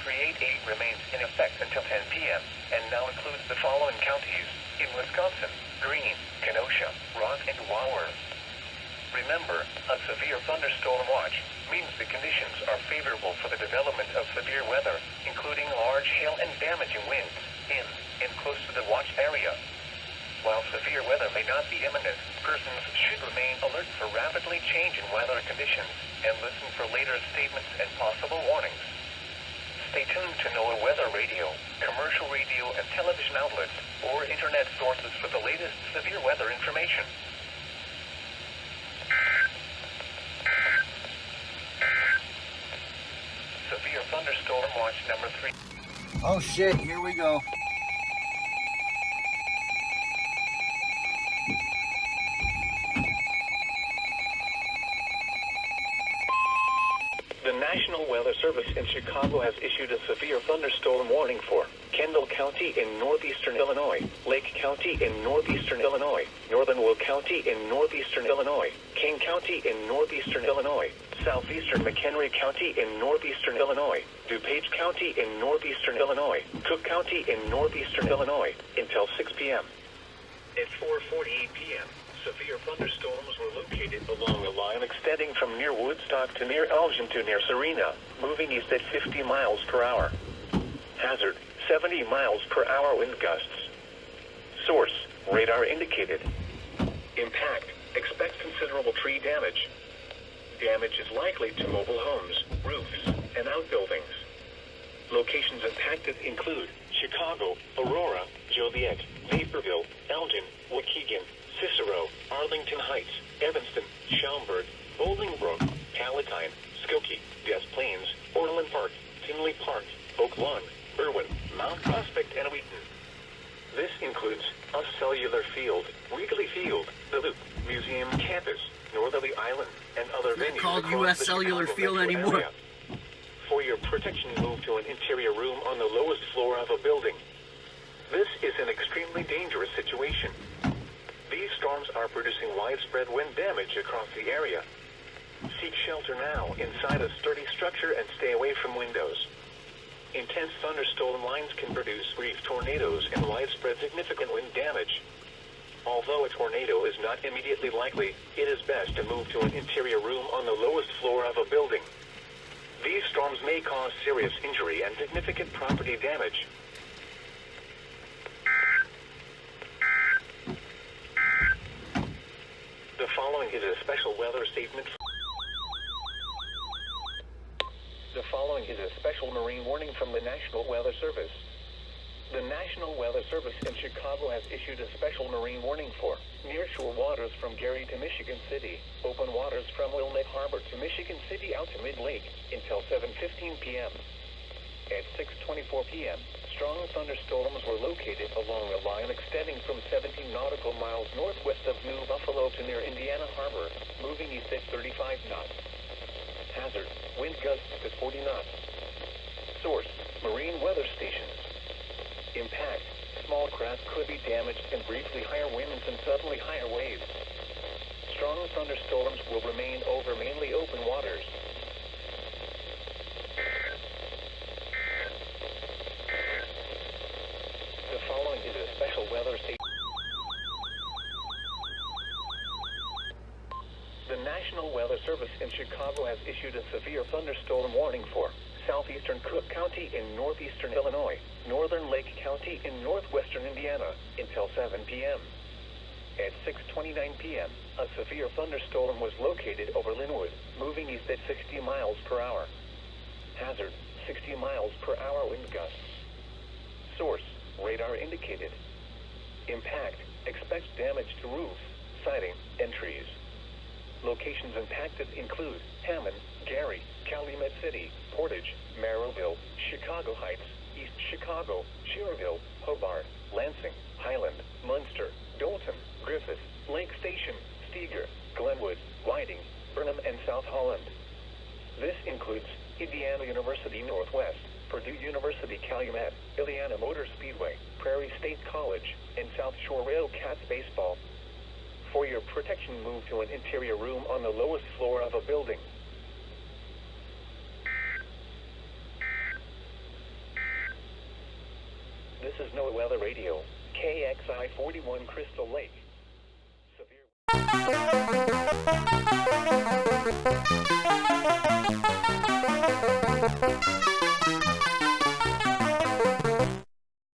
38.8 remains in effect until 10 p.m. and now includes the following counties in Wisconsin: Greene, Kenosha, Rock, and Waller. Remember, a severe thunderstorm watch means the conditions are favorable for the development of severe weather, including large hail and damaging winds in and close to the watch area. While severe weather may not be imminent, persons should remain alert for rapidly changing weather conditions and listen for later statements and possible warnings. Stay tuned to NOAA weather radio, commercial radio and television outlets, or internet sources for the latest severe weather information. Severe thunderstorm watch number 3. Oh shit, here we go. The National Weather Service in Chicago has issued a severe thunderstorm warning for Kendall County in northeastern Illinois, Lake County in northeastern Illinois, Northern Will County in northeastern Illinois, King County in northeastern Illinois, southeastern McHenry County in northeastern Illinois, DuPage County in northeastern Illinois, Cook County in northeastern Illinois, until 6 p.m. At 4:48 p.m., severe thunderstorms were located along a line extending from near Woodstock to near Elgin to near Serena, moving east at 50 miles per hour. Hazard, 70 miles per hour wind gusts. Source, radar indicated. Impact, expect considerable tree damage. Damage is likely to mobile homes, roofs, and outbuildings. Locations impacted include Chicago, Aurora, Joliet, Naperville, Elgin, Waukegan, Cicero, Arlington Heights, Evanston, Schaumburg, Bolingbrook, Palatine, Skokie, Des Plaines, Orland Park, Tinley Park, Oak Lawn, Irwin, Mount Prospect, and Wheaton. This includes US Cellular Field, Wrigley Field, the Loop, Museum Campus, Northerly Island, and other venues Called across US the Cellular Chicago Field metro anymore. area. For your protection, move to an interior room on the lowest floor of a building. This is an extremely dangerous situation. These storms are producing widespread wind damage across the area. Seek shelter now inside a sturdy structure and stay away from windows. Intense thunderstorm lines can produce brief tornadoes and widespread significant wind damage. Although a tornado is not immediately likely, it is best to move to an interior room on the lowest floor of a building. These storms may cause serious injury and significant property damage. The following is a special weather statement. The following is a special marine warning from the National Weather Service. The National Weather Service in Chicago has issued a special marine warning for nearshore waters from Gary to Michigan City, open waters from Wilmette Harbor to Michigan City out to Mid-Lake until 7:15 p.m. At 6:24 p.m., strong thunderstorms were located along a line extending from 17 nautical miles northwest of New Buffalo to near Indiana Harbor, moving east at 35 knots. Hazard, wind gusts at 40 knots. Source, marine weather stations. Impact, small craft could be damaged and briefly higher winds and suddenly higher waves. Strong thunderstorms will remain over mainly open waters. The following is a special weather statement. The National Weather Service in Chicago has issued a severe thunderstorm warning for southeastern Cook County in northeastern Illinois, northern Lake County in northwestern Indiana until 7 p.m. At 6:29 p.m., a severe thunderstorm was located over Linwood, moving east at 60 miles per hour. Hazard, 60 miles per hour wind gusts. Source, radar indicated. Impact, expect damage to roofs, siding, and trees. Locations impacted include Hammond, Gary, Calumet City, Portage, Merrillville, Chicago Heights, East Chicago, Schererville, Hobart, Lansing, Highland, Munster, Dolton, Griffith, Lake Station, Steger, Glenwood, Whiting, Burnham, and South Holland. This includes Indiana University Northwest, Purdue University Calumet, Indiana Motor Speedway, Prairie State College, and South Shore Railcats baseball. For your protection, move to an interior room on the lowest floor of a building. Fresno Weather Radio, KXI 41 Crystal Lake. Severe...